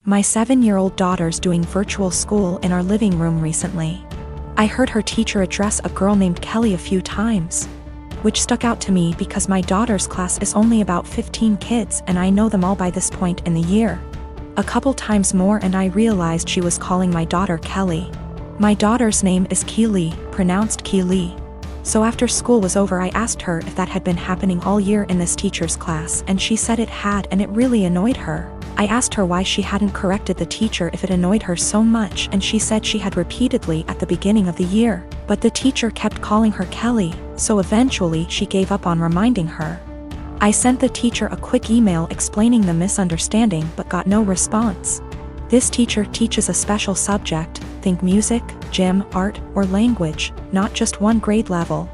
My 7-year-old daughter's doing virtual school in our living room recently. I heard her teacher address a girl named Kelly a few times, which stuck out to me because my daughter's class is only about 15 kids and I know them all by this point in the year. A couple times more and I realized she was calling my daughter Kelly. My daughter's name is Keely, pronounced Keely. So after school was over I asked her if that had been happening all year in this teacher's class and she said it had and it really annoyed her. I asked her why she hadn't corrected the teacher if it annoyed her so much and she said she had repeatedly at the beginning of the year, but the teacher kept calling her Kelly, so eventually she gave up on reminding her. I sent the teacher a quick email explaining the misunderstanding but got no response. This teacher teaches a special subject, think music, gym, art, or language, not just one grade level.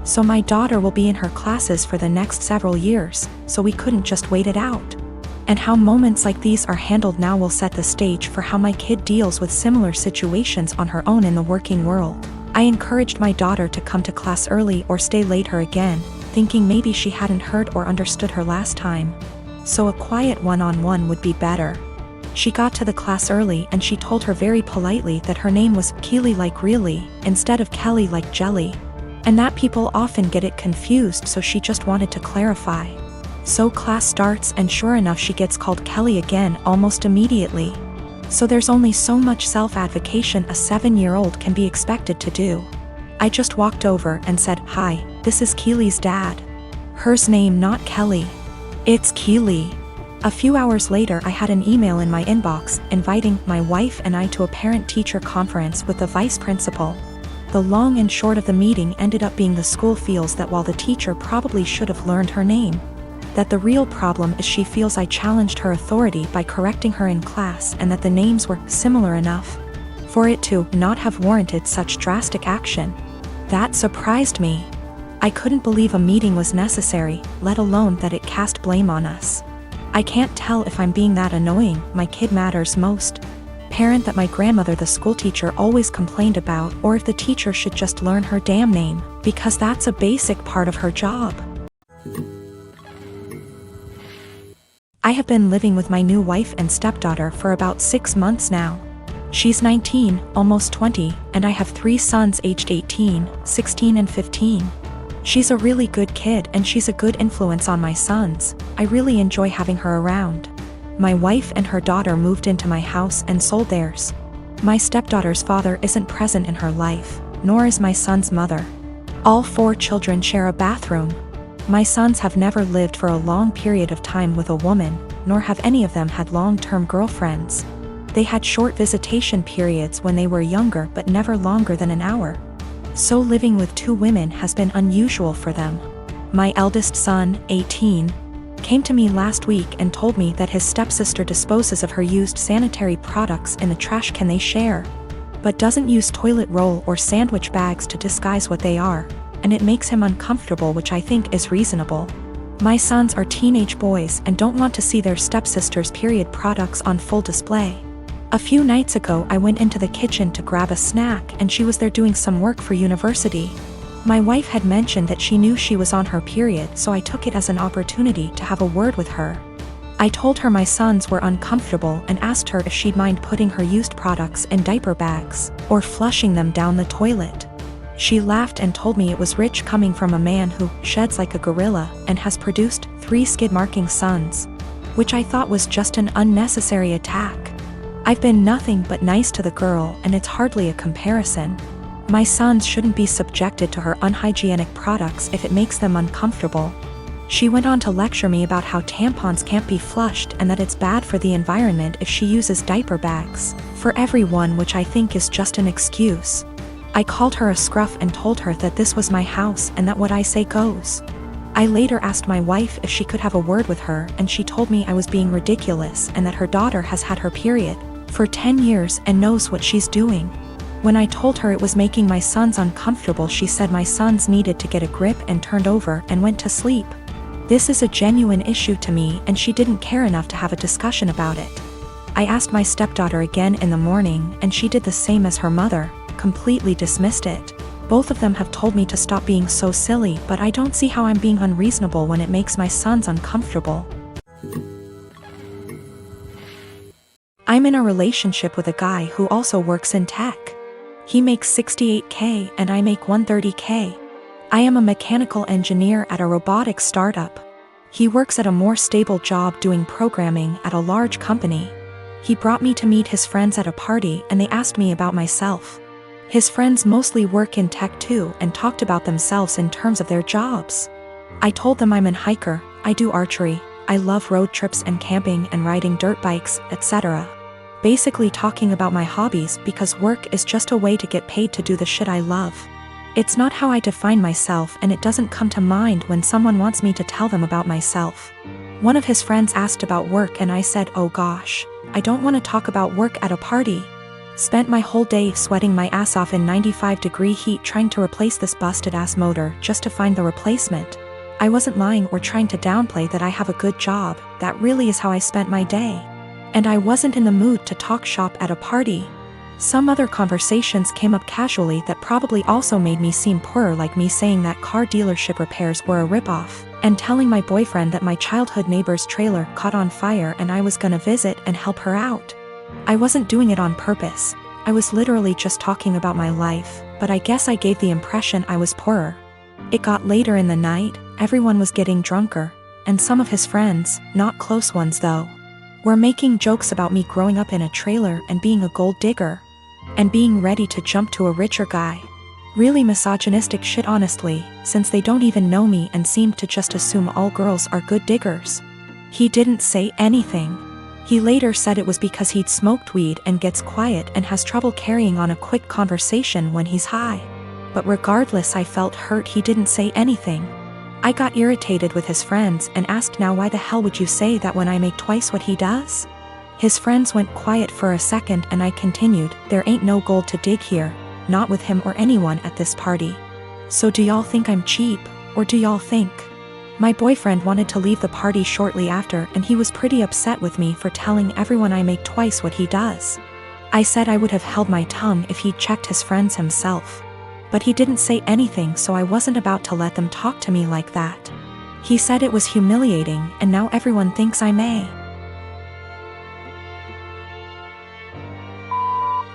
So my daughter will be in her classes for the next several years, so we couldn't just wait it out. And how moments like these are handled now will set the stage for how my kid deals with similar situations on her own in the working world. I encouraged my daughter to come to class early or stay later again, thinking maybe she hadn't heard or understood her last time. So a quiet one-on-one would be better. She got to the class early and she told her very politely that her name was Keely like really, instead of Kelly like jelly. And that people often get it confused, so she just wanted to clarify. So class starts and sure enough she gets called Kelly again almost immediately. So there's only so much self-advocation a 7-year-old can be expected to do. I just walked over and said, "Hi, this is Keely's dad. Hers name not Kelly. It's Keely." A few hours later I had an email in my inbox inviting my wife and I to a parent-teacher conference with the vice principal. The long and short of the meeting ended up being the school feels that while the teacher probably should have learned her name, that the real problem is she feels I challenged her authority by correcting her in class and that the names were similar enough for it to not have warranted such drastic action. That surprised me. I couldn't believe a meeting was necessary, let alone that it cast blame on us. I can't tell if I'm being that annoying, my kid matters most parent that my grandmother the school teacher always complained about, or if the teacher should just learn her damn name, because that's a basic part of her job. I have been living with my new wife and stepdaughter for about 6 months now. She's 19, almost 20, and I have 3 sons aged 18, 16 and 15. She's a really good kid and she's a good influence on my sons. I really enjoy having her around. My wife and her daughter moved into my house and sold theirs. My stepdaughter's father isn't present in her life, nor is my son's mother. All 4 children share a bathroom. My sons have never lived for a long period of time with a woman, nor have any of them had long-term girlfriends. They had short visitation periods when they were younger but never longer than an hour. So living with 2 women has been unusual for them. My eldest son, 18, came to me last week and told me that his stepsister disposes of her used sanitary products in the trash can they share, but doesn't use toilet roll or sandwich bags to disguise what they are, and it makes him uncomfortable, which I think is reasonable. My sons are teenage boys and don't want to see their stepsister's period products on full display. A few nights ago I went into the kitchen to grab a snack and she was there doing some work for university. My wife had mentioned that she knew she was on her period, so I took it as an opportunity to have a word with her. I told her my sons were uncomfortable and asked her if she'd mind putting her used products in diaper bags or flushing them down the toilet. She laughed and told me it was rich coming from a man who sheds like a gorilla and has produced 3 skid-marking sons, which I thought was just an unnecessary attack. I've been nothing but nice to the girl and it's hardly a comparison. My sons shouldn't be subjected to her unhygienic products if it makes them uncomfortable. She went on to lecture me about how tampons can't be flushed and that it's bad for the environment if she uses diaper bags for everyone, which I think is just an excuse. I called her a scruff and told her that this was my house and that what I say goes. I later asked my wife if she could have a word with her and she told me I was being ridiculous and that her daughter has had her period for 10 years and knows what she's doing. When I told her it was making my sons uncomfortable, she said my sons needed to get a grip and turned over and went to sleep. This is a genuine issue to me and she didn't care enough to have a discussion about it. I asked my stepdaughter again in the morning and she did the same as her mother, completely dismissed it. Both of them have told me to stop being so silly, but I don't see how I'm being unreasonable when it makes my sons uncomfortable. I'm in a relationship with a guy who also works in tech. He makes $68K and I make $130K. I am a mechanical engineer at a robotics startup. He works at a more stable job doing programming at a large company. He brought me to meet his friends at a party and they asked me about myself. His friends mostly work in tech too and talked about themselves in terms of their jobs. I told them I'm an hiker, I do archery, I love road trips and camping and riding dirt bikes, etc. Basically talking about my hobbies because work is just a way to get paid to do the shit I love. It's not how I define myself and it doesn't come to mind when someone wants me to tell them about myself. One of his friends asked about work and I said, oh gosh, I don't want to talk about work at a party. Spent my whole day sweating my ass off in 95-degree heat trying to replace this busted-ass motor just to find the replacement. I wasn't lying or trying to downplay that I have a good job, that really is how I spent my day. And I wasn't in the mood to talk shop at a party. Some other conversations came up casually that probably also made me seem poorer, like me saying that car dealership repairs were a ripoff, and telling my boyfriend that my childhood neighbor's trailer caught on fire and I was gonna visit and help her out. I wasn't doing it on purpose, I was literally just talking about my life, but I guess I gave the impression I was poorer. It got later in the night, everyone was getting drunker, and some of his friends, not close ones though, were making jokes about me growing up in a trailer and being a gold digger, and being ready to jump to a richer guy. Really misogynistic shit honestly, since they don't even know me and seemed to just assume all girls are good diggers. He didn't say anything. He later said it was because he'd smoked weed and gets quiet and has trouble carrying on a quick conversation when he's high. But regardless, I felt hurt he didn't say anything. I got irritated with his friends and asked, now why the hell would you say that when I make twice what he does? His friends went quiet for a second and I continued, there ain't no gold to dig here, not with him or anyone at this party. So do y'all think I'm cheap, or do y'all think? My boyfriend wanted to leave the party shortly after and he was pretty upset with me for telling everyone I make twice what he does. I said I would have held my tongue if he'd checked his friends himself. But he didn't say anything, so I wasn't about to let them talk to me like that. He said it was humiliating and now everyone thinks I may.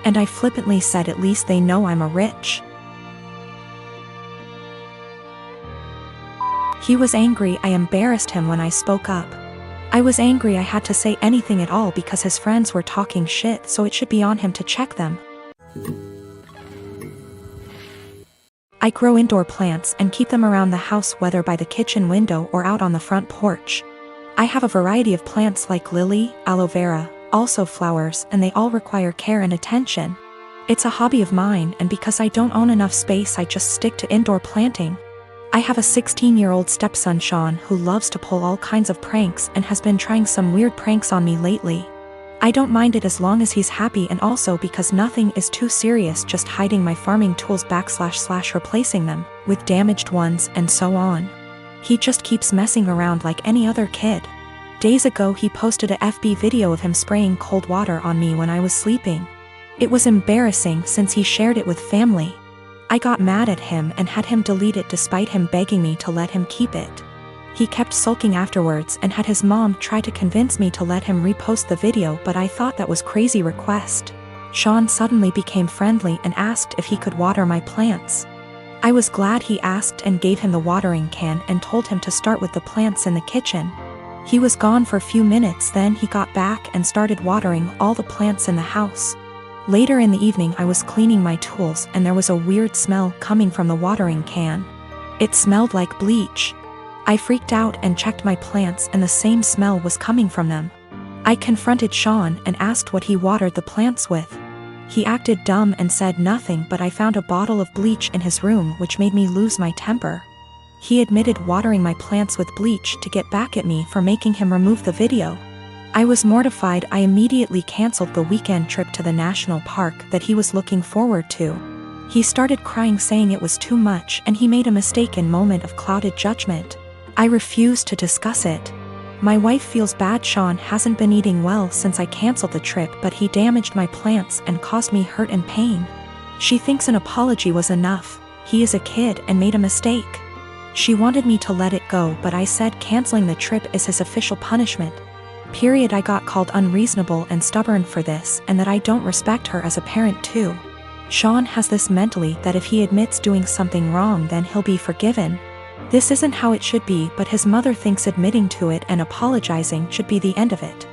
And I flippantly said at least they know I'm a rich. He was angry I embarrassed him when I spoke up. I was angry I had to say anything at all because his friends were talking shit, so it should be on him to check them. I grow indoor plants and keep them around the house, whether by the kitchen window or out on the front porch. I have a variety of plants like lily, aloe vera, also flowers, and they all require care and attention. It's a hobby of mine, and because I don't own enough space I just stick to indoor planting. I have a 16-year-old stepson Sean who loves to pull all kinds of pranks and has been trying some weird pranks on me lately. I don't mind it as long as he's happy, and also because nothing is too serious, just hiding my farming tools / replacing them with damaged ones and so on. He just keeps messing around like any other kid. Days ago he posted a FB video of him spraying cold water on me when I was sleeping. It was embarrassing since he shared it with family. I got mad at him and had him delete it despite him begging me to let him keep it. He kept sulking afterwards and had his mom try to convince me to let him repost the video, but I thought that was crazy request. Sean suddenly became friendly and asked if he could water my plants. I was glad he asked and gave him the watering can and told him to start with the plants in the kitchen. He was gone for a few minutes, then he got back and started watering all the plants in the house. Later in the evening I was cleaning my tools and there was a weird smell coming from the watering can. It smelled like bleach. I freaked out and checked my plants and the same smell was coming from them. I confronted Sean and asked what he watered the plants with. He acted dumb and said nothing, but I found a bottle of bleach in his room which made me lose my temper. He admitted watering my plants with bleach to get back at me for making him remove the video. I was mortified. I immediately canceled the weekend trip to the national park that he was looking forward to. He started crying saying it was too much and he made a mistake in moment of clouded judgment. I refused to discuss it. My wife feels bad. Sean hasn't been eating well since I canceled the trip, but he damaged my plants and caused me hurt and pain. She thinks an apology was enough. He is a kid and made a mistake. She wanted me to let it go, but I said canceling the trip is his official punishment. Period. I got called unreasonable and stubborn for this, and that I don't respect her as a parent too. Sean has this mentally that if he admits doing something wrong then he'll be forgiven. This isn't how it should be, but his mother thinks admitting to it and apologizing should be the end of it.